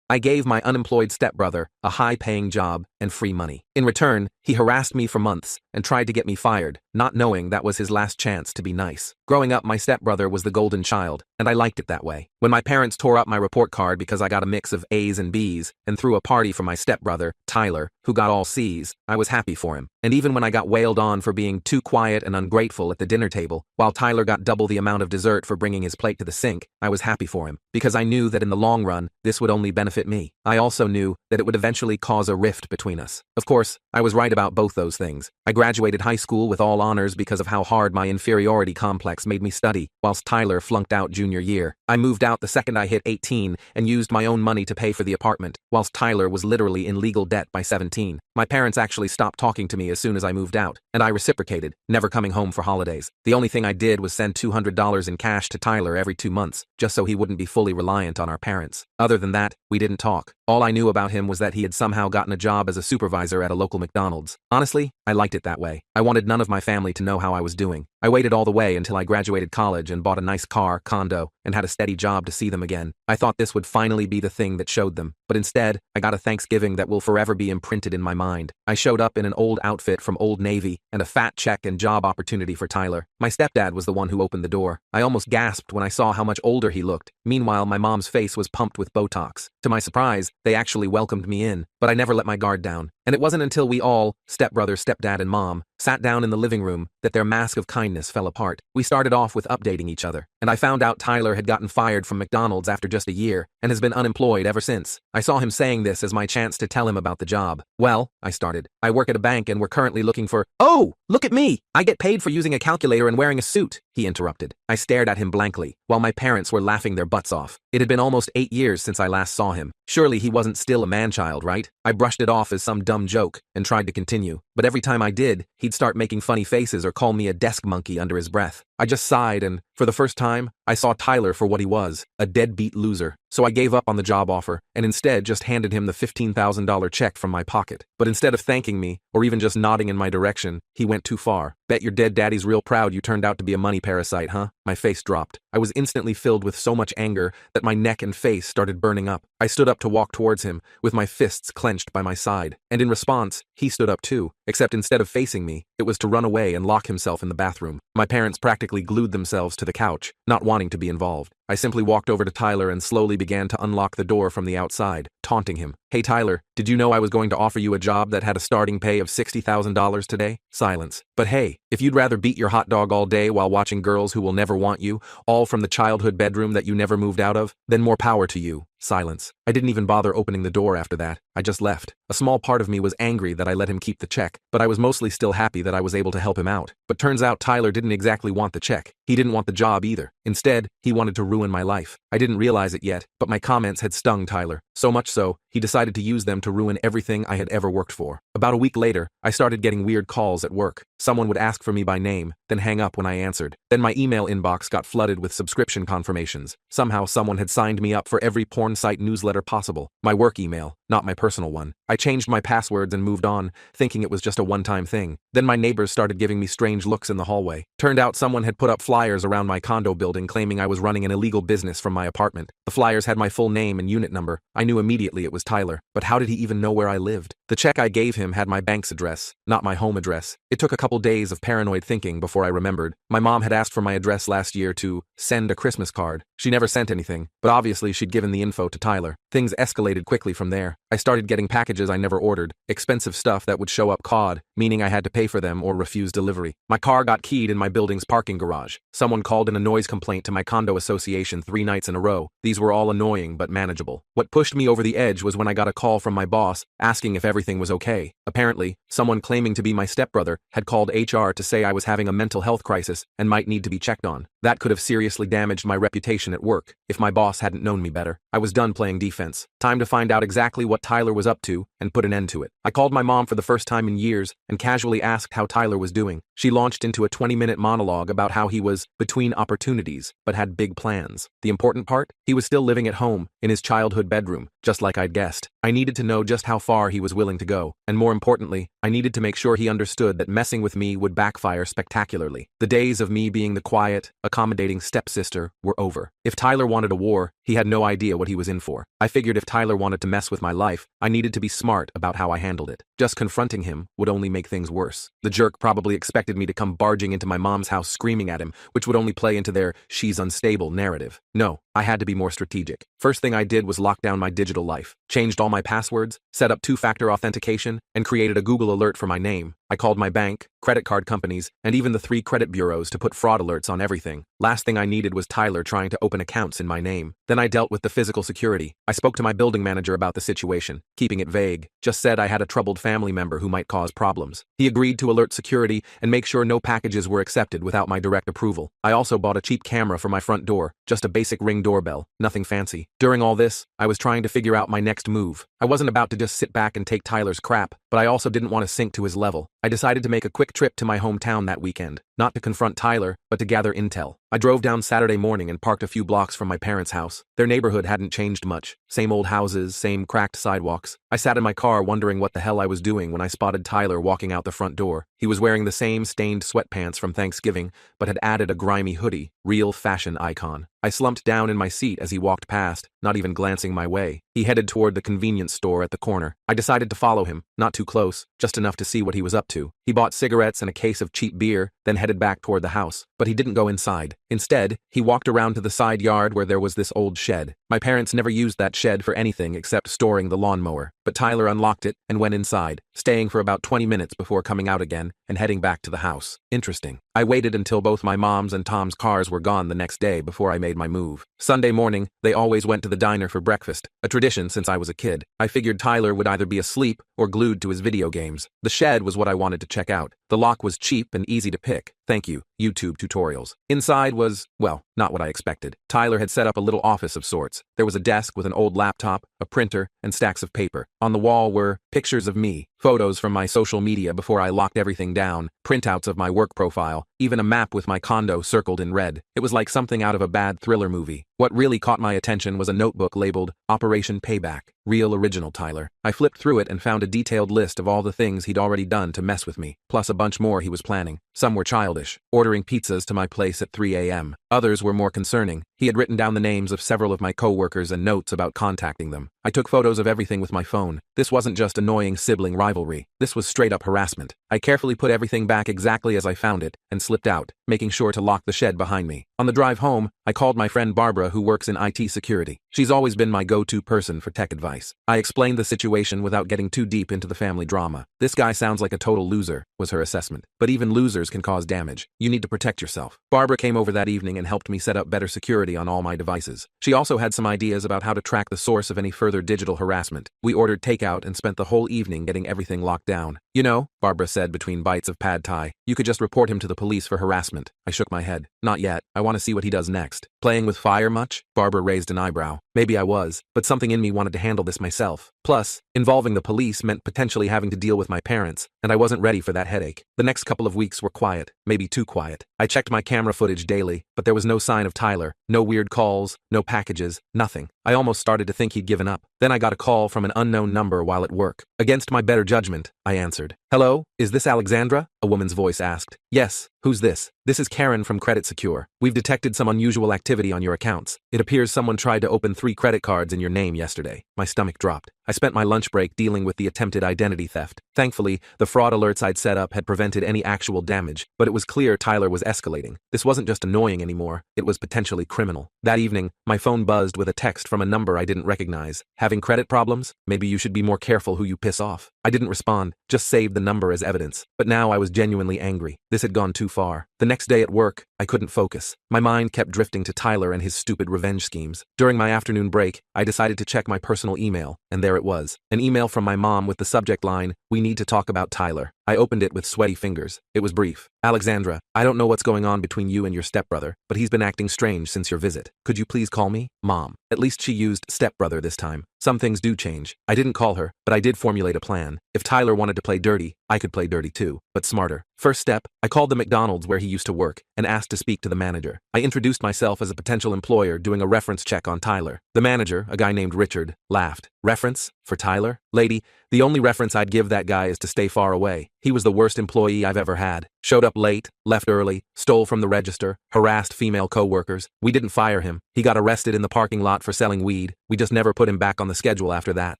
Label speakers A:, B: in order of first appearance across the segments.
A: I gave my unemployed stepbrother a high-paying job and free money. In return, he harassed me for months and tried to get me fired, not knowing that was his last chance to be nice. Growing up, my stepbrother was the golden child, and I liked it that way. When my parents tore up my report card because I got a mix of A's and B's and threw a party for my stepbrother, Tyler, who got all C's, I was happy for him. And even when I got wailed on for being too quiet and ungrateful at the dinner table, while Tyler got double the amount of dessert for bringing his plate to the sink, I was happy for him, because I knew that in the long run, this would only benefit me. I also knew that it would eventually cause a rift between us. Of course, I was right about both those things. I graduated high school with all honors because of how hard my inferiority complex made me study, whilst Tyler flunked out junior year. I moved out the second I hit 18 and used my own money to pay for the apartment, whilst Tyler was literally in legal debt by 17. My parents actually stopped talking to me as soon as I moved out, and I reciprocated, never coming home for holidays. The only thing I did was send $200 in cash to Tyler every 2 months, just so he wouldn't be fully reliant on our parents. Other than that, we didn't talk. All I knew about him was that he had somehow gotten a job as a supervisor at a local McDonald's. Honestly, I liked it that way. I wanted none of my family to know how I was doing. I waited all the way until I graduated college and bought a nice car, condo, and had a steady job to see them again. I thought this would finally be the thing that showed them, but instead, I got a Thanksgiving that will forever be imprinted in my mind. I showed up in an old outfit from Old Navy and a fat check and job opportunity for Tyler. My stepdad was the one who opened the door. I almost gasped when I saw how much older he looked. Meanwhile, my mom's face was pumped with Botox. To my surprise, they actually welcomed me in, but I never let my guard down. And it wasn't until we all, stepbrother, stepdad, and mom, sat down in the living room that their mask of kindness fell apart. We started off with updating each other, and I found out Tyler had gotten fired from McDonald's after just a year and has been unemployed ever since. I saw him saying this as my chance to tell him about the job. Well, I started. I work at a bank and we're currently looking for— "Oh, look at me! I get paid for using a calculator and wearing a suit," he interrupted. I stared at him blankly, while my parents were laughing their butts off. It had been almost 8 years since I last saw him. Surely he wasn't still a man-child, right? I brushed it off as some dumb joke and tried to continue, but every time I did, he'd start making funny faces or call me a desk monkey under his breath. I just sighed and, for the first time, I saw Tyler for what he was, a deadbeat loser. So I gave up on the job offer and instead just handed him the $15,000 check from my pocket. But instead of thanking me, or even just nodding in my direction, he went too far. "Bet your dead daddy's real proud you turned out to be a money parasite, huh?" My face dropped. I was instantly filled with so much anger that my neck and face started burning up. I stood up to walk towards him, with my fists clenched by my side. And in response, he stood up too, except instead of facing me, it was to run away and lock himself in the bathroom. My parents practically glued themselves to the couch, not wanting to be involved. I simply walked over to Tyler and slowly began to unlock the door from the outside, taunting him. "Hey Tyler, did you know I was going to offer you a job that had a starting pay of $60,000 today?" Silence. "But hey, if you'd rather beat your hot dog all day while watching girls who will never want you, all from the childhood bedroom that you never moved out of, then more power to you." Silence. I didn't even bother opening the door after that. I just left. A small part of me was angry that I let him keep the check, but I was mostly still happy that I was able to help him out. But turns out Tyler didn't exactly want the check. He didn't want the job either. Instead, he wanted to ruin my life. I didn't realize it yet, but my comments had stung Tyler. So much so, he decided to use them to ruin everything I had ever worked for. About a week later, I started getting weird calls at work. Someone would ask for me by name, then hang up when I answered. Then my email inbox got flooded with subscription confirmations. Somehow someone had signed me up for every porn site newsletter possible. My work email, not my personal one. I changed my passwords and moved on, thinking it was just a one-time thing. Then my neighbors started giving me strange looks in the hallway. Turned out someone had put up flyers around my condo building claiming I was running an illegal business from my apartment. The flyers had my full name and unit number. I knew immediately it was Tyler, but how did he even know where I lived? The check I gave him had my bank's address, not my home address. It took a couple days of paranoid thinking before I remembered. My mom had asked for my address last year to send a Christmas card. She never sent anything, but obviously she'd given the info to Tyler. Things escalated quickly from there. I started getting packages I never ordered, expensive stuff that would show up COD, meaning I had to pay for them or refuse delivery. My car got keyed in my building's parking garage. Someone called in a noise complaint to my condo association 3 nights in a row. These were all annoying but manageable. What pushed me over the edge was when I got a call from my boss asking if everything was okay. Apparently, someone claiming to be my stepbrother had called HR to say I was having a mental health crisis and might need to be checked on. That could have seriously damaged my reputation at work if my boss hadn't known me better. I was done playing defense. Time to find out exactly what Tyler was up to and put an end to it. I called my mom for the first time in years and casually asked how Tyler was doing. She launched into a 20-minute monologue about how he was between opportunities but had big plans. The important part? He was still living at home in his childhood bedroom, just like I'd guessed. I needed to know just how far he was willing to go, and more importantly, I needed to make sure he understood that messing with me would backfire spectacularly. The days of me being the quiet, accommodating stepsister were over. If Tyler wanted a war, he had no idea what he was in for. I figured if Tyler wanted to mess with my life, I needed to be smart about how I handled it. Just confronting him would only make things worse. The jerk probably expected me to come barging into my mom's house screaming at him, which would only play into their "she's unstable" narrative. No, I had to be more strategic. First thing I did was lock down my digital life, changed all my passwords, set up two-factor authentication, and created a Google alert for my name. I called my bank, credit card companies, and even the 3 credit bureaus to put fraud alerts on everything. Last thing I needed was Tyler trying to open accounts in my name. Then I dealt with the physical security. I spoke to my building manager about the situation, keeping it vague, just said I had a troubled family member who might cause problems. He agreed to alert security and make sure no packages were accepted without my direct approval. I also bought a cheap camera for my front door, just a basic Ring doorbell, nothing fancy. During all this, I was trying to figure out my next move. I wasn't about to just sit back and take Tyler's crap, but I also didn't want to sink to his level. I decided to make a quick trip to my hometown that weekend, not to confront Tyler, but to gather intel. I drove down Saturday morning and parked a few blocks from my parents' house. Their neighborhood hadn't changed much. Same old houses, same cracked sidewalks. I sat in my car wondering what the hell I was doing when I spotted Tyler walking out the front door. He was wearing the same stained sweatpants from Thanksgiving, but had added a grimy hoodie, real fashion icon. I slumped down in my seat as he walked past, not even glancing my way. He headed toward the convenience store at the corner. I decided to follow him, not too close, just enough to see what he was up to. He bought cigarettes and a case of cheap beer, then headed back toward the house. But he didn't go inside. Instead, he walked around to the side yard where there was this old shed. My parents never used that shed for anything except storing the lawnmower. But Tyler unlocked it and went inside, staying for about 20 minutes before coming out again and heading back to the house. Interesting. I waited until both my mom's and Tom's cars were gone the next day before I made my move. Sunday morning, they always went to the diner for breakfast, a tradition since I was a kid. I figured Tyler would either be asleep or glued to his video games. The shed was what I wanted to check out. The lock was cheap and easy to pick. Thank you, YouTube tutorials. Inside was, well, not what I expected. Tyler had set up a little office of sorts. There was a desk with an old laptop, a printer, and stacks of paper. On the wall were pictures of me, photos from my social media before I locked everything down, printouts of my work profile, even a map with my condo circled in red. It was like something out of a bad thriller movie. What really caught my attention was a notebook labeled Operation Payback. Real original Tyler. I flipped through it and found a detailed list of all the things he'd already done to mess with me, plus a bunch more he was planning. Some were childish, ordering pizzas to my place at 3 a.m. Others were more concerning. He had written down the names of several of my coworkers and notes about contacting them. I took photos of everything with my phone. This wasn't just annoying sibling rivalry. This was straight up harassment. I carefully put everything back exactly as I found it and slipped out, making sure to lock the shed behind me. On the drive home, I called my friend Barbara, who works in IT security. She's always been my go-to person for tech advice. I explained the situation without getting too deep into the family drama. This guy sounds like a total loser, was her assessment. But even losers can cause damage. You need to protect yourself. Barbara came over that evening and helped me set up better security on all my devices. She also had some ideas about how to track the source of any further digital harassment. We ordered takeout and spent the whole evening getting everything locked down. You know, Barbara said between bites of pad thai, you could just report him to the police for harassment. I shook my head. Not yet. I want to see what he does next. Playing with fire much? Barbara raised an eyebrow. Maybe I was, but something in me wanted to handle this myself. Plus, involving the police meant potentially having to deal with my parents, and I wasn't ready for that headache. The next couple of weeks were quiet, maybe too quiet. I checked my camera footage daily, but there was no sign of Tyler, no weird calls, no packages, nothing. I almost started to think he'd given up. Then I got a call from an unknown number while at work. Against my better judgment, I answered. Hello, is this Alexandra? A woman's voice asked. Yes, who's this? This is Karen from Credit Secure. We've detected some unusual activity on your accounts. It appears someone tried to open 3 credit cards in your name yesterday. My stomach dropped. I spent my lunch break dealing with the attempted identity theft. Thankfully, the fraud alerts I'd set up had prevented any actual damage, but it was clear Tyler was escalating. This wasn't just annoying anymore, it was potentially criminal. That evening, my phone buzzed with a text from a number I didn't recognize. Having credit problems? Maybe you should be more careful who you piss off. I didn't respond, just saved the number as evidence. But now I was genuinely angry. This had gone too far. The next day at work, I couldn't focus. My mind kept drifting to Tyler and his stupid revenge schemes. During my afternoon break, I decided to check my personal email, and there it was. An email from my mom with the subject line, "We need to talk about Tyler." I opened it with sweaty fingers. It was brief. Alexandra, I don't know what's going on between you and your stepbrother, but he's been acting strange since your visit. Could you please call me? Mom. At least she used stepbrother this time. Some things do change. I didn't call her, but I did formulate a plan. If Tyler wanted to play dirty, I could play dirty too, but smarter. First step, I called the McDonald's where he used to work and asked to speak to the manager. I introduced myself as a potential employer doing a reference check on Tyler. The manager, a guy named Richard, laughed. Reference? For Tyler? Lady, the only reference I'd give that guy is to stay far away. He was the worst employee I've ever had. Showed up late, left early, stole from the register, harassed female co-workers. We didn't fire him. He got arrested in the parking lot for selling weed. We just never put him back on the schedule after that.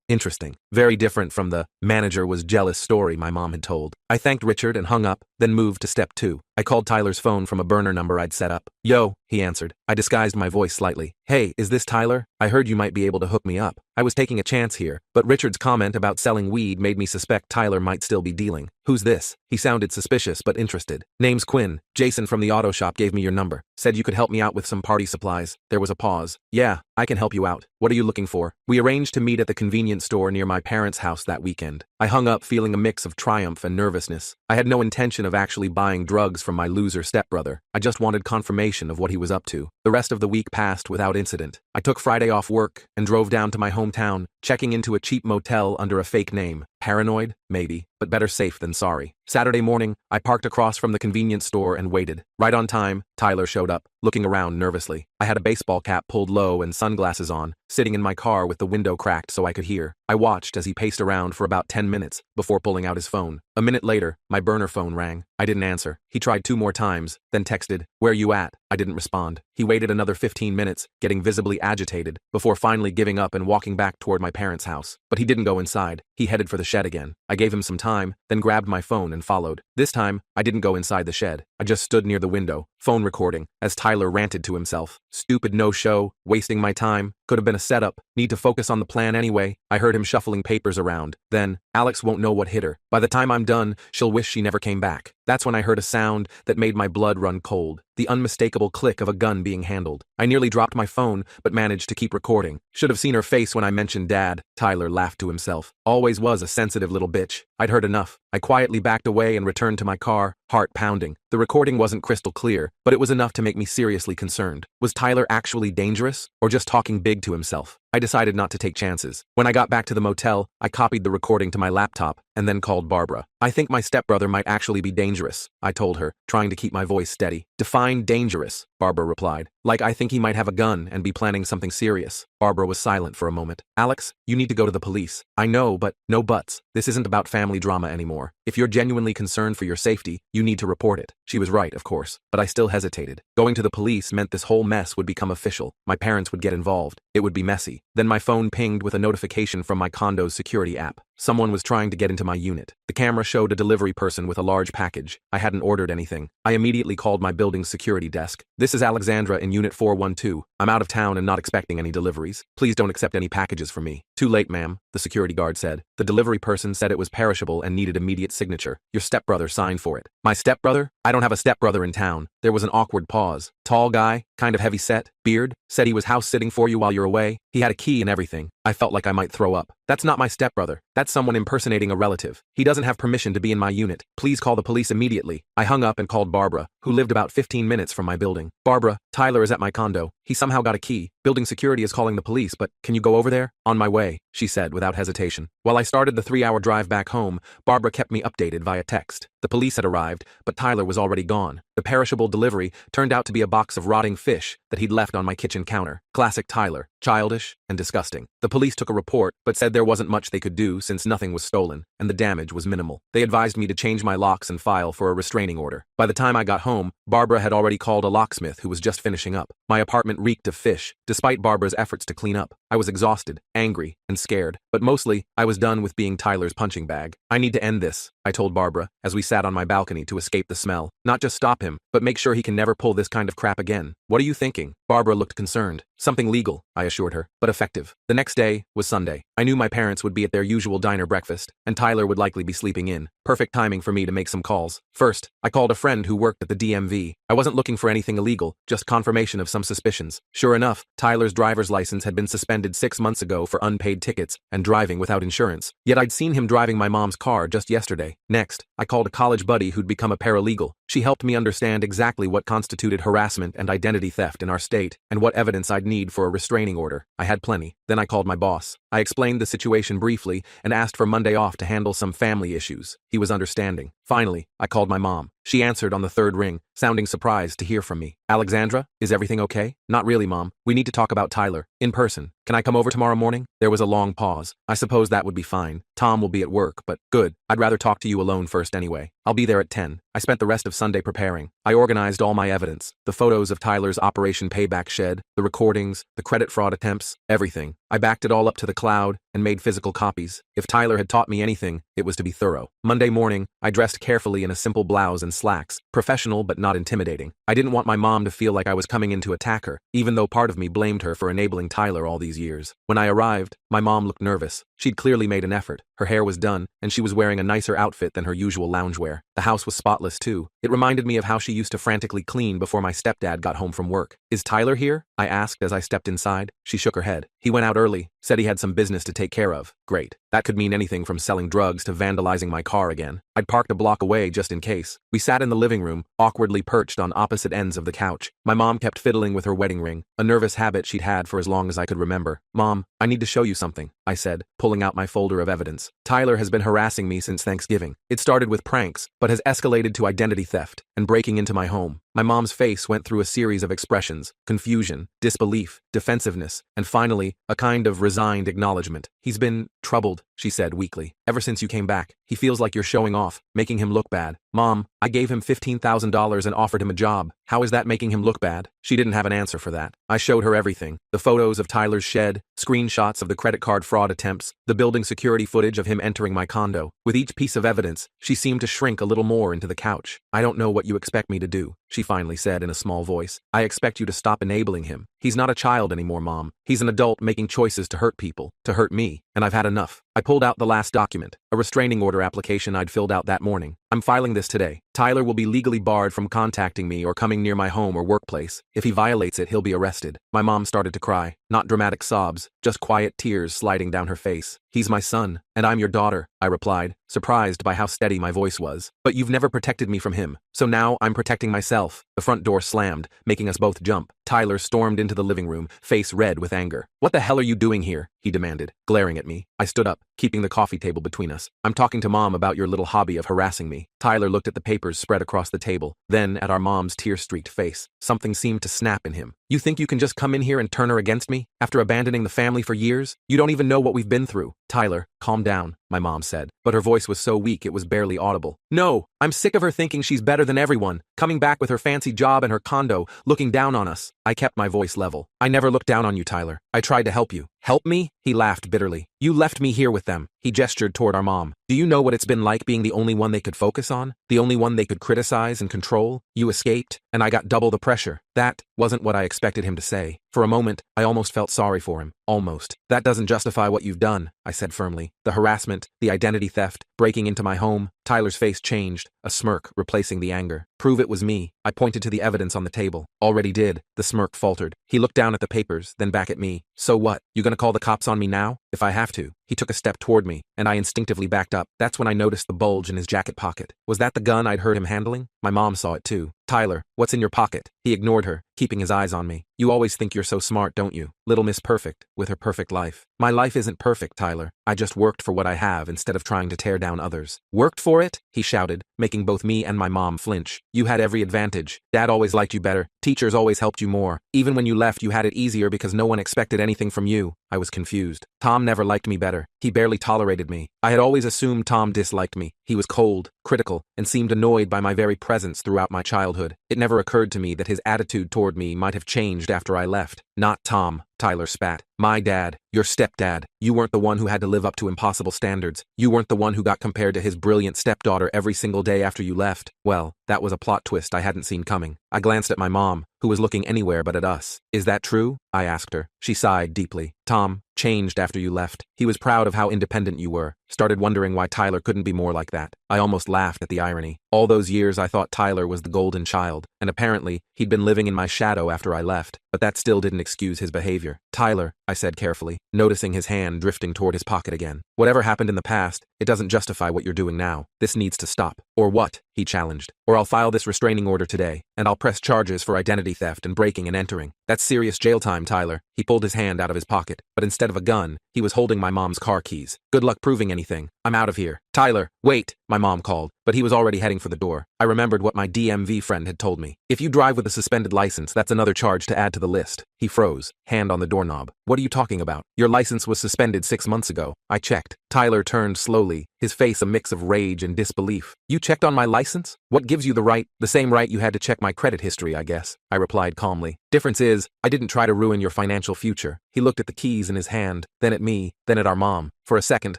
A: Interesting. Very different from the manager was jealous story my mom had told. I thanked Richard and hung up, then moved to step 2. I called Tyler's phone from a burner number I'd set up. Yo, he answered. I disguised my voice slightly. Hey, is this Tyler? I heard you might be able to hook me up. I was taking a chance here, but Richard's comment about selling weed made me suspect Tyler might still be dealing. Who's this? He sounded suspicious but interested. Name's Quinn. Jason from the auto shop gave me your number. Said you could help me out with some party supplies. There was a pause. Yeah, I can help you out. What are you looking for? We arranged to meet at the convenience store near my parents' house that weekend. I hung up feeling a mix of triumph and nervousness. I had no intention of actually buying drugs from my loser stepbrother. I just wanted confirmation of what he was up to. The rest of the week passed without incident. I took Friday off work and drove down to my hometown, checking into a cheap motel under a fake name. Paranoid? Maybe, but better safe than sorry. Saturday morning, I parked across from the convenience store and waited. Right on time, Tyler showed up, looking around nervously. I had a baseball cap pulled low and sunglasses on, sitting in my car with the window cracked so I could hear. I watched as he paced around for about 10 minutes before pulling out his phone. A minute later, my burner phone rang. I didn't answer. He tried 2 more times, then texted, "Where you at?" I didn't respond. He waited another 15 minutes, getting visibly agitated, before finally giving up and walking back toward my parents' house. But he didn't go inside. He headed for the shed again. I gave him some time, then grabbed my phone and followed. This time, I didn't go inside the shed. I just stood near the window, phone recording, as Tyler ranted to himself. Stupid no-show, wasting my time, could have been a setup, need to focus on the plan anyway. I heard him shuffling papers around. Then, Alex won't know what hit her. By the time I'm done, she'll wish she never came back. That's when I heard a sound that made my blood run cold. The unmistakable click of a gun being handled. I nearly dropped my phone, but managed to keep recording. Should have seen her face when I mentioned Dad. Tyler laughed to himself. Always was a sensitive little bitch. I'd heard enough. I quietly backed away and returned to my car, heart pounding. The recording wasn't crystal clear, but it was enough to make me seriously concerned. Was Tyler actually dangerous, or just talking big to himself? I decided not to take chances. When I got back to the motel, I copied the recording to my laptop, and then called Barbara. I think my stepbrother might actually be dangerous, I told her, trying to keep my voice steady. Define dangerous, Barbara replied. Like I think he might have a gun and be planning something serious. Barbara was silent for a moment. Alex, you need to go to the police. I know, but no buts. This isn't about family drama anymore. If you're genuinely concerned for your safety, you need to report it. She was right, of course, but I still hesitated. Going to the police meant this whole mess would become official. My parents would get involved. It would be messy. Then my phone pinged with a notification from my condo's security app. Someone was trying to get into my unit. The camera showed a delivery person with a large package. I hadn't ordered anything. I immediately called my building's security desk. This is Alexandra in Unit 412. I'm out of town and not expecting any deliveries. Please don't accept any packages from me. Too late, ma'am, the security guard said. The delivery person said it was perishable and needed immediate signature. Your stepbrother signed for it. My stepbrother? I don't have a stepbrother in town. There was an awkward pause. Tall guy, kind of heavy set, beard, said he was house sitting for you while you're away. He had a key and everything. I felt like I might throw up. That's not my stepbrother. That's someone impersonating a relative. He doesn't have permission to be in my unit. Please call the police immediately. I hung up and called Barbara, who lived about 15 minutes from my building. Barbara, Tyler is at my condo. He somehow got a key. Building security is calling the police, but can you go over there? On my way, she said without hesitation. While I started the 3-hour drive back home, Barbara kept me updated via text. The police had arrived, but Tyler was already gone. The perishable delivery turned out to be a box of rotting fish that he'd left on my kitchen counter. Classic Tyler. Childish and disgusting. The police took a report, but said there wasn't much they could do since nothing was stolen, and the damage was minimal. They advised me to change my locks and file for a restraining order. By the time I got home, Barbara had already called a locksmith who was just finishing up. My apartment reeked of fish, despite Barbara's efforts to clean up. I was exhausted, angry, and scared, but mostly, I was done with being Tyler's punching bag. I need to end this, I told Barbara, as we sat on my balcony to escape the smell. Not just stop him, but make sure he can never pull this kind of crap again. What are you thinking? Barbara looked concerned. Something legal, I assured her, but effective. The next day was Sunday. I knew my parents would be at their usual diner breakfast, and Tyler would likely be sleeping in. Perfect timing for me to make some calls. First, I called a friend who worked at the DMV. I wasn't looking for anything illegal, just confirmation of some suspicions. Sure enough, Tyler's driver's license had been suspended 6 months ago for unpaid tickets and driving without insurance. Yet I'd seen him driving my mom's car just yesterday. Next, I called a college buddy who'd become a paralegal. She helped me understand exactly what constituted harassment and identity theft in our state, and what evidence I'd need for a restraining order. I had plenty. Then I called my boss. I explained the situation briefly and asked for Monday off to handle some family issues. He was understanding. Finally, I called my mom. She answered on the third ring, sounding surprised to hear from me. Alexandra, is everything okay? Not really, Mom. We need to talk about Tyler. In person. Can I come over tomorrow morning? There was a long pause. I suppose that would be fine. Tom will be at work, but good. I'd rather talk to you alone first anyway. I'll be there at 10. I spent the rest of Sunday preparing. I organized all my evidence. The photos of Tyler's Operation Payback shed, the recordings, the credit fraud attempts, everything. I backed it all up to the cloud and made physical copies. If Tyler had taught me anything, it was to be thorough. Monday morning, I dressed carefully in a simple blouse and slacks, professional but not intimidating. I didn't want my mom to feel like I was coming in to attack her, even though part of me blamed her for enabling Tyler all these years. When I arrived, my mom looked nervous. She'd clearly made an effort. Her hair was done, and she was wearing a nicer outfit than her usual loungewear. The house was spotless too. It reminded me of how she used to frantically clean before my stepdad got home from work. Is Tyler here? I asked as I stepped inside. She shook her head. He went out early, said he had some business to take care of. Great. That could mean anything from selling drugs to vandalizing my car again. I'd parked a block away just in case. We sat in the living room, awkwardly perched on opposite ends of the couch. My mom kept fiddling with her wedding ring, a nervous habit she'd had for as long as I could remember. Mom, I need to show you something, I said, pulling out my folder of evidence. Tyler has been harassing me since Thanksgiving. It started with pranks, but has escalated to identity theft and breaking into my home. My mom's face went through a series of expressions: confusion, disbelief, defensiveness, and finally, a kind of resigned acknowledgement. He's been troubled, she said weakly. Ever since you came back, he feels like you're showing off, making him look bad. Mom, I gave him $15,000 and offered him a job. How is that making him look bad? She didn't have an answer for that. I showed her everything. The photos of Tyler's shed, screenshots of the credit card fraud attempts, the building security footage of him entering my condo. With each piece of evidence, she seemed to shrink a little more into the couch. I don't know what you expect me to do, she finally said in a small voice. I expect you to stop enabling him. He's not a child anymore, Mom. He's an adult making choices to hurt people, to hurt me, and I've had enough. I pulled out the last document, a restraining order application I'd filled out that morning. I'm filing this today. Tyler will be legally barred from contacting me or coming near my home or workplace. If he violates it, he'll be arrested. My mom started to cry. Not dramatic sobs, just quiet tears sliding down her face. He's my son, and I'm your daughter, I replied, surprised by how steady my voice was. But you've never protected me from him, so now I'm protecting myself. The front door slammed, making us both jump. Tyler stormed into the living room, face red with anger. What the hell are you doing here? He demanded, glaring at me. I stood up, keeping the coffee table between us. I'm talking to Mom about your little hobby of harassing me. Tyler looked at the papers spread across the table, then at our mom's tear-streaked face. Something seemed to snap in him. You think you can just come in here and turn her against me? After abandoning the family for years? You don't even know what we've been through. Tyler, calm down, my mom said, but her voice was so weak it was barely audible. No, I'm sick of her thinking she's better than everyone, coming back with her fancy job and her condo, looking down on us. I kept my voice level. I never looked down on you, Tyler. I tried to help you. Help me? He laughed bitterly. You left me here with them. He gestured toward our mom. Do you know what it's been like being the only one they could focus on? The only one they could criticize and control? You escaped, and I got double the pressure. That wasn't what I expected him to say. For a moment, I almost felt sorry for him. Almost. That doesn't justify what you've done, I said firmly. The harassment, the identity theft, breaking into my home. Tyler's face changed, a smirk replacing the anger. Prove it was me. I pointed to the evidence on the table. Already did. The smirk faltered. He looked down at the papers, then back at me. So what? You gonna call the cops on me now? If I have to. He took a step toward me, and I instinctively backed up. That's when I noticed the bulge in his jacket pocket. Was that the gun I'd heard him handling? My mom saw it too. Tyler, what's in your pocket? He ignored her, keeping his eyes on me. You always think you're so smart, don't you? Little Miss Perfect, with her perfect life. My life isn't perfect, Tyler. I just worked for what I have instead of trying to tear down others. Worked for it? He shouted, making both me and my mom flinch. You had every advantage. Dad always liked you better. Teachers always helped you more. Even when you left, you had it easier because no one expected anything from you. I was confused. Tom never liked me better. He barely tolerated me. I had always assumed Tom disliked me. He was cold, critical, and seemed annoyed by my very presence throughout my childhood. It never occurred to me that his attitude toward me might have changed after I left. Not Tom, Tyler spat. My dad, your stepdad. You weren't the one who had to live up to impossible standards. You weren't the one who got compared to his brilliant stepdaughter every single day after you left. Well, that was a plot twist I hadn't seen coming. I glanced at my mom, who was looking anywhere but at us. Is that true? I asked her. She sighed deeply. Tom changed after you left. He was proud of how independent you were, Started wondering why Tyler couldn't be more like that. I almost laughed at the irony. All those years I thought Tyler was the golden child, and apparently he'd been living in my shadow after I left, but that still didn't excuse his behavior. Tyler, I said carefully, noticing his hand drifting toward his pocket again. Whatever happened in the past, it doesn't justify what you're doing now. This needs to stop. Or what? He challenged. Or I'll file this restraining order today, and I'll press charges for identity theft and breaking and entering. That's serious jail time, Tyler. He pulled his hand out of his pocket, but instead of a gun, he was holding my mom's car keys. Good luck proving anything. I'm out of here. Tyler, wait, my mom called, but he was already heading for the door. I remembered what my DMV friend had told me. If you drive with a suspended license, that's another charge to add to the list. He froze, hand on the doorknob. What are you talking about? Your license was suspended 6 months ago. I checked. Tyler turned slowly, his face a mix of rage and disbelief. You checked on my license? What gives you the right? The same right you had to check my credit history, I guess, I replied calmly. Difference is, I didn't try to ruin your financial future. He looked at the keys in his hand, then at me, then at our mom. For a second,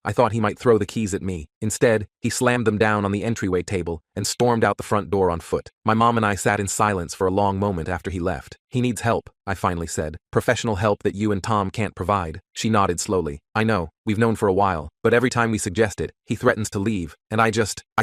A: I thought he might throw the keys at me. Instead, he slammed them down on the entryway table and stormed out the front door on foot. My mom and I sat in silence for a long moment after he left. He needs help, I finally said. Professional help that you and Tom can't provide. She nodded slowly. I know, we've known for a while, but every time we suggest it, he threatens to leave, and I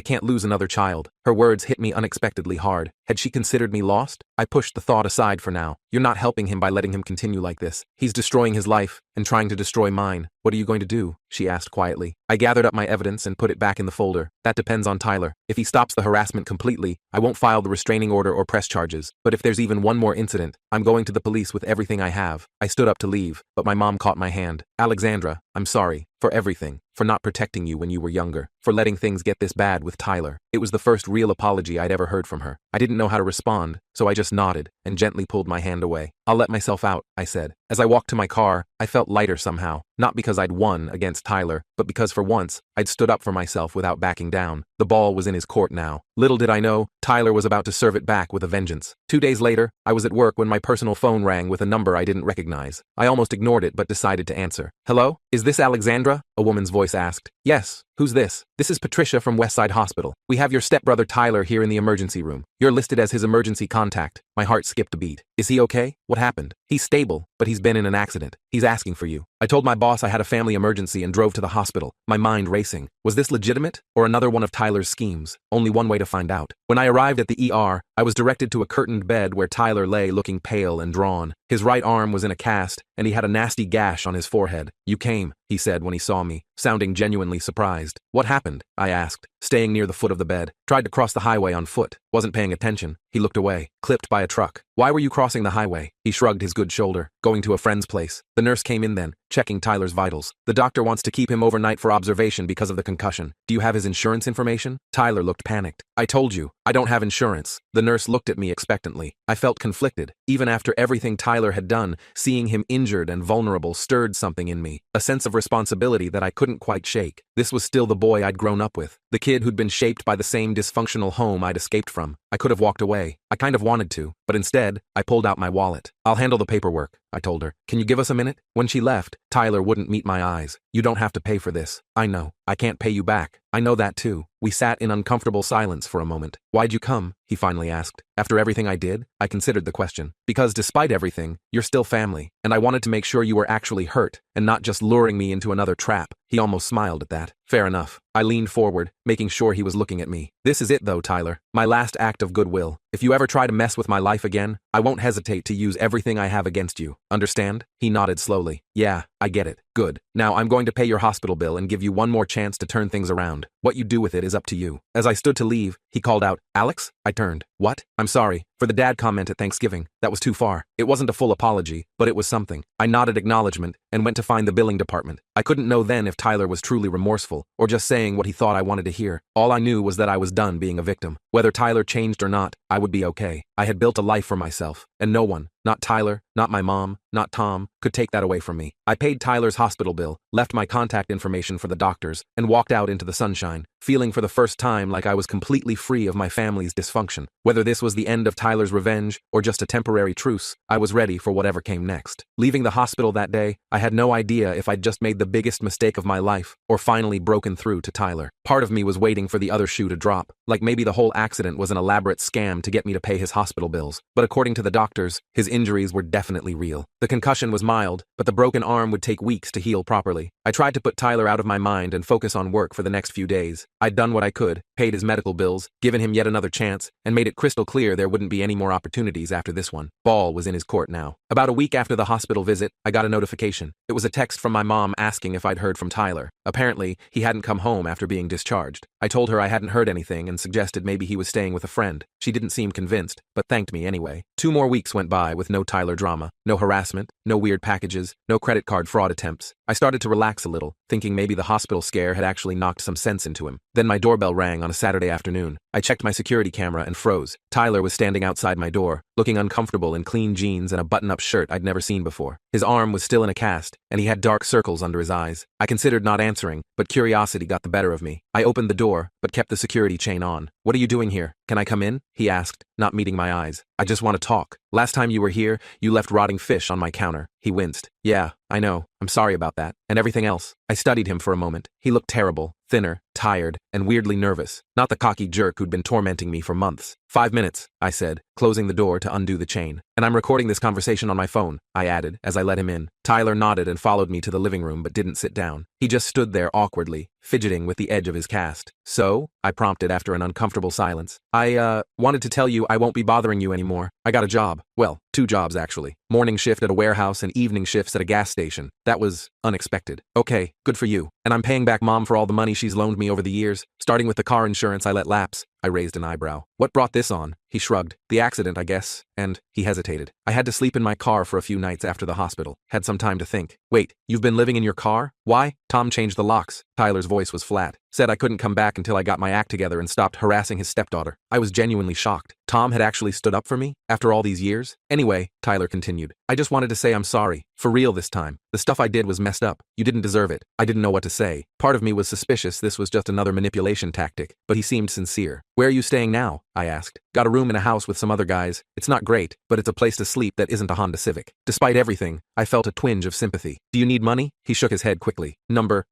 A: can't lose another child. Her words hit me unexpectedly hard. Had she considered me lost? I pushed the thought aside for now. You're not helping him by letting him continue like this. He's destroying his life and trying to destroy mine. What are you going to do? She asked quietly. I gathered up my evidence and put it back in the folder. That depends on Tyler. If he stops the harassment completely, I won't file the restraining order or press charges. But if there's even one more incident, I'm going to the police with everything I have. I stood up to leave, but my mom caught my hand. Alexandra, I'm sorry. For everything. For not protecting you when you were younger. For letting things get this bad with Tyler. It was the first real apology I'd ever heard from her. I didn't know how to respond, so I just nodded and gently pulled my hand away. I'll let myself out, I said. As I walked to my car, I felt lighter somehow. Not because I'd won against Tyler, but because for once, I'd stood up for myself without backing down. The ball was in his court now. Little did I know, Tyler was about to serve it back with a vengeance. 2 days later, I was at work when my personal phone rang with a number I didn't recognize. I almost ignored it but decided to answer. Hello? Is this Alexandra? A woman's voice asked. Yes. Who's this? This is Patricia from Westside Hospital. We have your stepbrother Tyler here in the emergency room. You're listed as his emergency contact. My heart skipped a beat. Is he okay? What happened? He's stable, but he's been in an accident. He's asking for you. I told my boss I had a family emergency and drove to the hospital, my mind racing. Was this legitimate or another one of Tyler's schemes? Only one way to find out. When I arrived at the ER, I was directed to a curtained bed where Tyler lay looking pale and drawn. His right arm was in a cast, and he had a nasty gash on his forehead. You came, he said when he saw me, sounding genuinely surprised. What happened? I asked, staying near the foot of the bed. Tried to cross the highway on foot. Wasn't paying attention. He looked away. Clipped by a truck. Why were you crossing the highway? He shrugged his good shoulder. Going to a friend's place. The nurse came in then, checking Tyler's vitals. The doctor wants to keep him overnight for observation because of the concussion. Do you have his insurance information? Tyler looked panicked. I told you, I don't have insurance. The nurse looked at me expectantly. I felt conflicted. Even after everything Tyler had done, seeing him injured and vulnerable stirred something in me. A sense of responsibility that I couldn't quite shake. This was still the boy I'd grown up with. The kid who'd been shaped by the same dysfunctional home I'd escaped from. I could have walked away. I kind of wanted to, but instead, I pulled out my wallet. I'll handle the paperwork, I told her. Can you give us a minute? When she left, Tyler wouldn't meet my eyes. You don't have to pay for this. I know. I can't pay you back. I know that too. We sat in uncomfortable silence for a moment. Why'd you come? He finally asked. After everything I did, I considered the question. Because despite everything, you're still family, and I wanted to make sure you were actually hurt, and not just luring me into another trap. He almost smiled at that. Fair enough. I leaned forward, making sure he was looking at me. This is it though, Tyler. My last act of goodwill. If you ever try to mess with my life again, I won't hesitate to use everything I have against you. Understand? He nodded slowly. Yeah, I get it. Good. Now I'm going to pay your hospital bill and give you one more chance to turn things around. What you do with it is up to you. As I stood to leave, he called out, Alex? I turned. What? I'm sorry. For the dad comment at Thanksgiving, that was too far. It wasn't a full apology, but it was something. I nodded acknowledgement and went to find the billing department. I couldn't know then if Tyler was truly remorseful or just saying what he thought I wanted to hear. All I knew was that I was done being a victim. Whether Tyler changed or not, I would be okay. I had built a life for myself, and no one, not Tyler, not my mom, not Tom, could take that away from me. I paid Tyler's hospital bill, left my contact information for the doctors, and walked out into the sunshine, feeling for the first time like I was completely free of my family's dysfunction. Whether this was the end of Tyler's revenge or just a temporary truce, I was ready for whatever came next. Leaving the hospital that day, I had no idea if I'd just made the biggest mistake of my life or finally broken through to Tyler. Part of me was waiting for the other shoe to drop, like maybe the whole accident was an elaborate scam to get me to pay his hospital bills. But according to the doctors, his injuries were definitely real. The concussion was mild, but the broken arm would take weeks weeks to heal properly. I tried to put Tyler out of my mind and focus on work for the next few days. I'd done what I could, paid his medical bills, given him yet another chance, and made it crystal clear there wouldn't be any more opportunities after this one. Ball was in his court now. About a week after the hospital visit, I got a notification. It was a text from my mom asking if I'd heard from Tyler. Apparently, he hadn't come home after being discharged. I told her I hadn't heard anything and suggested maybe he was staying with a friend. She didn't seem convinced, but thanked me anyway. 2 more weeks went by with no Tyler drama, no harassment, no weird packages, no credit card fraud attempts. I started to relax a little, thinking maybe the hospital scare had actually knocked some sense into him. Then my doorbell rang on a Saturday afternoon. I checked my security camera and froze. Tyler was standing outside my door, looking uncomfortable in clean jeans and a button-up shirt I'd never seen before. His arm was still in a cast, and he had dark circles under his eyes. I considered not answering, but curiosity got the better of me. I opened the door, but kept the security chain on. "What are you doing here? Can I come in?" he asked, not meeting my eyes. "I just want to talk. Last time you were here, you left rotting fish on my counter." He winced. "Yeah, I know. I'm sorry about that. And everything else." I studied him for a moment. He looked terrible, thinner, tired, and weirdly nervous. Not the cocky jerk who'd been tormenting me for months. 5 minutes, I said, closing the door to undo the chain. "And I'm recording this conversation on my phone," I added as I let him in. Tyler nodded and followed me to the living room but didn't sit down. He just stood there awkwardly, fidgeting with the edge of his cast. "So?" I prompted after an uncomfortable silence. I wanted to tell you I won't be bothering you anymore. I got a job. Well, 2 jobs actually. Morning shift at a warehouse and evening shifts at a gas station. That was unexpected." "Okay, good for you. And I'm paying back Mom for all the money she's loaned me over the years, starting with the car insurance I let lapse." I raised an eyebrow. "What brought this on?" He shrugged. "The accident, I guess." And he hesitated. "I had to sleep in my car for a few nights after the hospital. Had some time to think." "Wait, you've been living in your car? Why?" "Tom changed the locks." Tyler's voice was flat. "Said I couldn't come back until I got my act together and stopped harassing his stepdaughter." I was genuinely shocked. Tom had actually stood up for me? After all these years? "Anyway," Tyler continued, "I just wanted to say I'm sorry. For real this time. The stuff I did was messed up. You didn't deserve it." I didn't know what to say. Part of me was suspicious this was just another manipulation tactic, but he seemed sincere. "Where are you staying now?" I asked. "Got a room in a house with some other guys. It's not great, but it's a place to sleep that isn't a Honda Civic." Despite everything, I felt a twinge of sympathy. "Do you need money?" He shook his head quickly.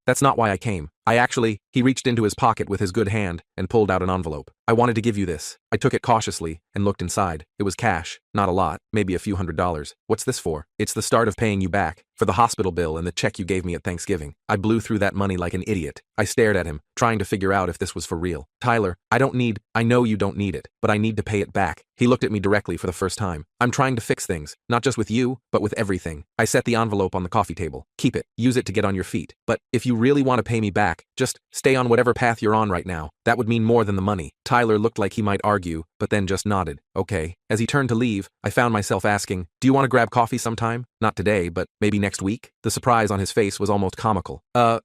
A: That's not why I came. He reached into his pocket with his good hand and pulled out an envelope. "I wanted to give you this." I took it cautiously and looked inside. It was cash, not a lot, maybe a few $100s. "What's this for?" "It's the start of paying you back, for the hospital bill and the check you gave me at Thanksgiving." I blew through that money like an idiot. I stared at him, trying to figure out if this was for real. "Tyler, I know you don't need it, but I need to pay it back." He looked at me directly for the first time. "I'm trying to fix things, not just with you, but with everything." I set the envelope on the coffee table. "Keep it. Use it to get on your feet. But if you really want to pay me back, just stay on whatever path you're on right now. That would mean more than the money." Tyler looked like he might argue, but then just nodded. "Okay." As he turned to leave, I found myself asking, "Do you want to grab coffee sometime? Not today, but maybe next week?" The surprise on his face was almost comical.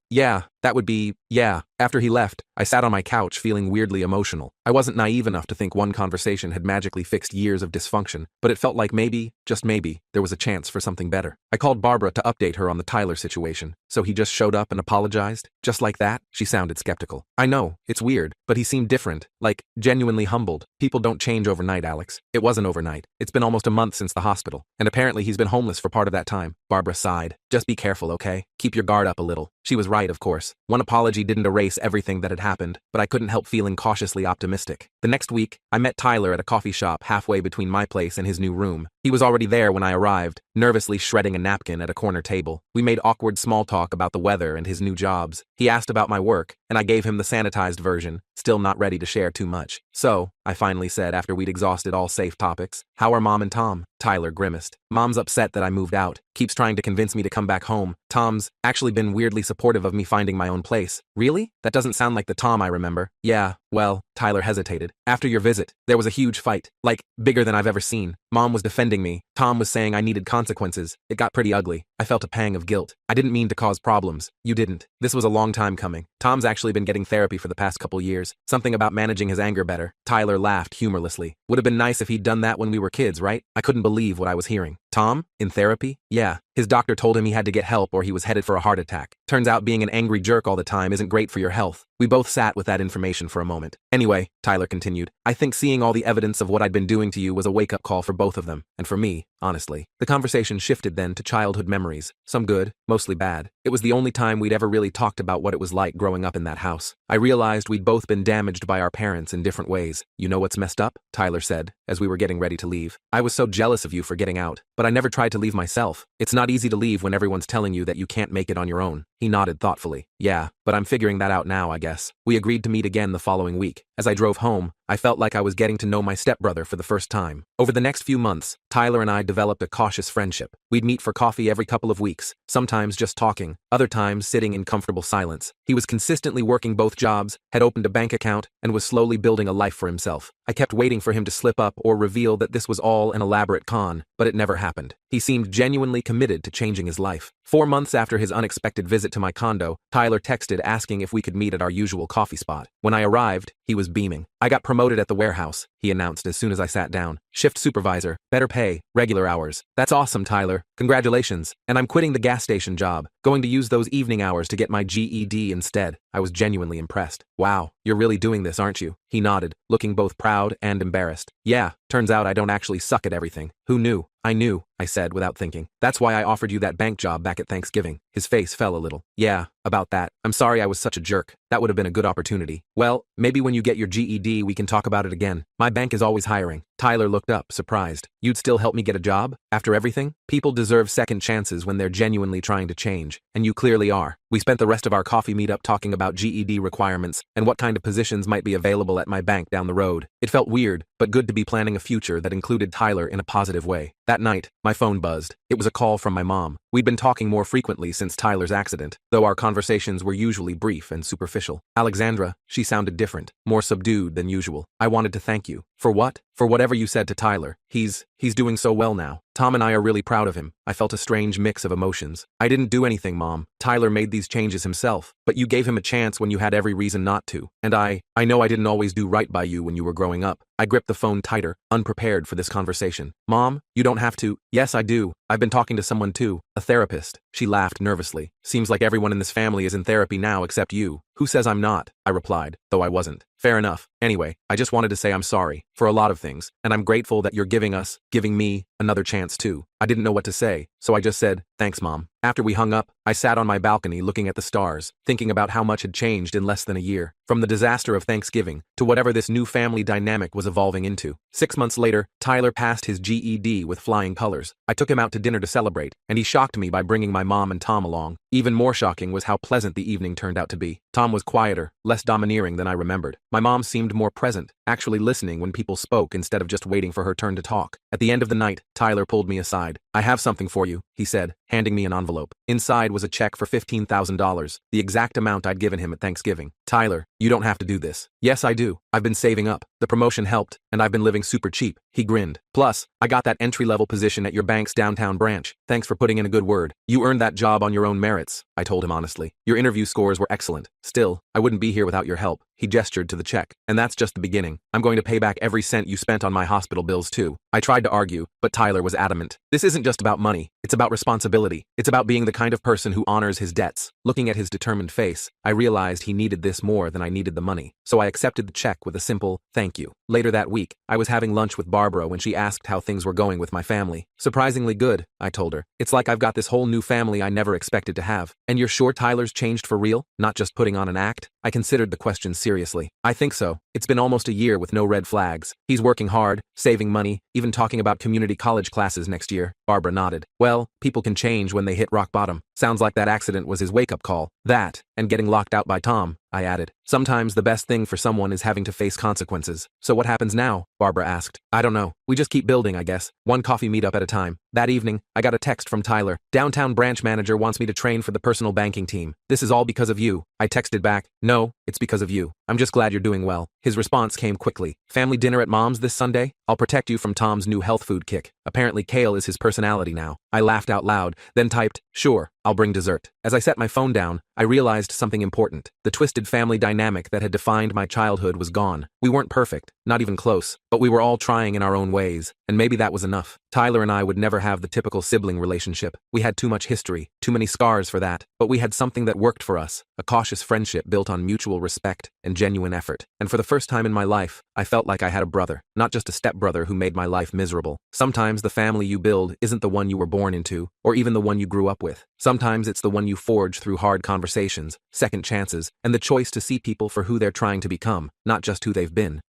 A: Yeah, that would be, yeah." After he left, I sat on my couch feeling weirdly emotional. I wasn't naive enough to think one conversation had magically fixed years of dysfunction, but it felt like maybe, just maybe, there was a chance for something better. I called Barbara to update her on the Tyler situation. "So he just showed up and apologized? Just like that?" She sounded skeptical. "I know, it's weird, but he seemed different, like, genuinely humbled. People don't change overnight, Alex." "It wasn't overnight. It's been almost a month since the hospital, and apparently he's been homeless for part of that time." Barbara sighed. "Just be careful, okay? Keep your guard up a little." She was right, of course. One apology didn't erase everything that had happened, but I couldn't help feeling cautiously optimistic. The next week, I met Tyler at a coffee shop halfway between my place and his new room. He was already there when I arrived, nervously shredding a napkin at a corner table. We made awkward small talk about the weather and his new jobs. He asked about my work, and I gave him the sanitized version, still not ready to share too much. "So," I finally said after we'd exhausted all safe topics, "how are Mom and Tom?" Tyler grimaced. "Mom's upset that I moved out. Keeps trying to convince me to come back home. Tom's actually been weirdly supportive of me finding my own place." "Really? That doesn't sound like the Tom I remember." "Yeah, well," Tyler hesitated. "After your visit, there was a huge fight. Like, bigger than I've ever seen. Mom was defending me. Tom was saying I needed consequences. It got pretty ugly. I felt a pang of guilt. I didn't mean to cause problems." "You didn't. This was a long time coming. Tom's actually been getting therapy for the past couple years. Something about managing his anger better." Tyler laughed humorlessly. "Would have been nice if he'd done that when we were kids, right?" I couldn't believe what I was hearing. "Tom? In therapy?" "Yeah. His doctor told him he had to get help or he was headed for a heart attack. Turns out being an angry jerk all the time isn't great for your health." We both sat with that information for a moment. "Anyway," Tyler continued, "I think seeing all the evidence of what I'd been doing to you was a wake-up call for both of them, and for me, honestly." The conversation shifted then to childhood memories, some good, mostly bad. It was the only time we'd ever really talked about what it was like growing up in that house. I realized we'd both been damaged by our parents in different ways. "You know what's messed up?" Tyler said, as we were getting ready to leave. "I was so jealous of you for getting out, but I never tried to leave myself. It's not not easy to leave when everyone's telling you that you can't make it on your own. He nodded thoughtfully. Yeah, but I'm figuring that out now, I guess. We agreed to meet again the following week. As I drove home, I felt like I was getting to know my stepbrother for the first time. Over the next few months, Tyler and I developed a cautious friendship. We'd meet for coffee every couple of weeks, sometimes just talking, other times sitting in comfortable silence. He was consistently working both jobs, had opened a bank account, and was slowly building a life for himself. I kept waiting for him to slip up or reveal that this was all an elaborate con, but it never happened. He seemed genuinely committed to changing his life. 4 months after his unexpected visit to my condo, Tyler texted asking if we could meet at our usual coffee spot. When I arrived, he was beaming. I got promoted at the warehouse, he announced as soon as I sat down. Shift supervisor, better pay, regular hours. That's awesome, Tyler. Congratulations. And I'm quitting the gas station job, going to use those evening hours to get my GED instead. I was genuinely impressed. Wow, you're really doing this, aren't you? He nodded, looking both proud and embarrassed. Yeah, turns out I don't actually suck at everything. Who knew? I knew, I said without thinking. That's why I offered you that bank job back at Thanksgiving. His face fell a little. Yeah, about that. I'm sorry I was such a jerk. That would have been a good opportunity. Well, maybe when you get your GED we can talk about it again. My bank is always hiring. Tyler looked up, surprised. You'd still help me get a job? After everything? People deserve second chances when they're genuinely trying to change, and you clearly are. We spent the rest of our coffee meetup talking about GED requirements and what kind of positions might be available at my bank down the road. It felt weird, but good to be planning a future that included Tyler in a positive way. That night, my phone buzzed. It was a call from my mom. We'd been talking more frequently since Tyler's accident, though our conversations were usually brief and superficial. Alexandra, she sounded different, more subdued than usual. I wanted to thank you. For what? For whatever you said to Tyler. He's doing so well now. Tom and I are really proud of him. I felt a strange mix of emotions. I didn't do anything, Mom. Tyler made these changes himself, but you gave him a chance when you had every reason not to. And I know I didn't always do right by you when you were growing up. I gripped the phone tighter, unprepared for this conversation. Mom, you don't have to. Yes, I do. I've been talking to someone too, a therapist. She laughed nervously. Seems like everyone in this family is in therapy now except you. Who says I'm not? I replied, though I wasn't. Fair enough. Anyway, I just wanted to say I'm sorry for a lot of things, and I'm grateful that you're giving me, another chance too. I didn't know what to say, so I just said, thanks, Mom. After we hung up, I sat on my balcony looking at the stars, thinking about how much had changed in less than a year. From the disaster of Thanksgiving to whatever this new family dynamic was evolving into. 6 months later, Tyler passed his GED with flying colors. I took him out to dinner to celebrate, and he shocked me by bringing my mom and Tom along. Even more shocking was how pleasant the evening turned out to be. Tom was quieter, less domineering than I remembered. My mom seemed more present, actually listening when people spoke instead of just waiting for her turn to talk. At the end of the night, Tyler pulled me aside. I have something for you, he said, handing me an envelope. Inside was a check for $15,000, the exact amount I'd given him at Thanksgiving. Tyler, you don't have to do this. Yes, I do. I've been saving up. The promotion helped, and I've been living super cheap. He grinned. Plus, I got that entry-level position at your bank's downtown branch. Thanks for putting in a good word. You earned that job on your own merits, I told him honestly. Your interview scores were excellent. Still, I wouldn't be here without your help. He gestured to the check. And that's just the beginning. I'm going to pay back every cent you spent on my hospital bills too. I tried to argue, but Tyler was adamant. This isn't just about money. It's about responsibility. It's about being the kind of person who honors his debts. Looking at his determined face, I realized he needed this more than I needed the money. So I accepted the check with a simple, thank you. Later that week, I was having lunch with Barbara when she asked how things were going with my family. Surprisingly good, I told her. It's like I've got this whole new family I never expected to have. And you're sure Tyler's changed for real? Not just putting on an act? I considered the question seriously. I think so. It's been almost a year with no red flags. He's working hard, saving money, even talking about community college classes next year. Barbara nodded. Well, people can change when they hit rock bottom. Sounds like that accident was his wake-up call. That, and getting locked out by Tom, I added. Sometimes the best thing for someone is having to face consequences. So what happens now? Barbara asked. I don't know. We just keep building, I guess. One coffee meetup at a time. That evening, I got a text from Tyler. Downtown branch manager wants me to train for the personal banking team. This is all because of you. I texted back. No, it's because of you. I'm just glad you're doing well. His response came quickly. Family dinner at Mom's this Sunday? I'll protect you from Tom's new health food kick. Apparently kale is his personality now. I laughed out loud, then typed, sure, I'll bring dessert. As I set my phone down, I realized something important. The twisted family dynamic that had defined my childhood was gone. We weren't perfect, not even close, but we were all trying in our own ways, and maybe that was enough. Tyler and I would never have the typical sibling relationship. We had too much history, too many scars for that, but we had something that worked for us, a cautious friendship built on mutual respect and genuine effort. And for the first time in my life, I felt like I had a brother, not just a stepbrother who made my life miserable. Sometimes the family you build isn't the one you were born into, or even the one you grew up with. Sometimes it's the one you forge through hard conversations, second chances, and the choice to see people for who they're trying to become, not just who they've been.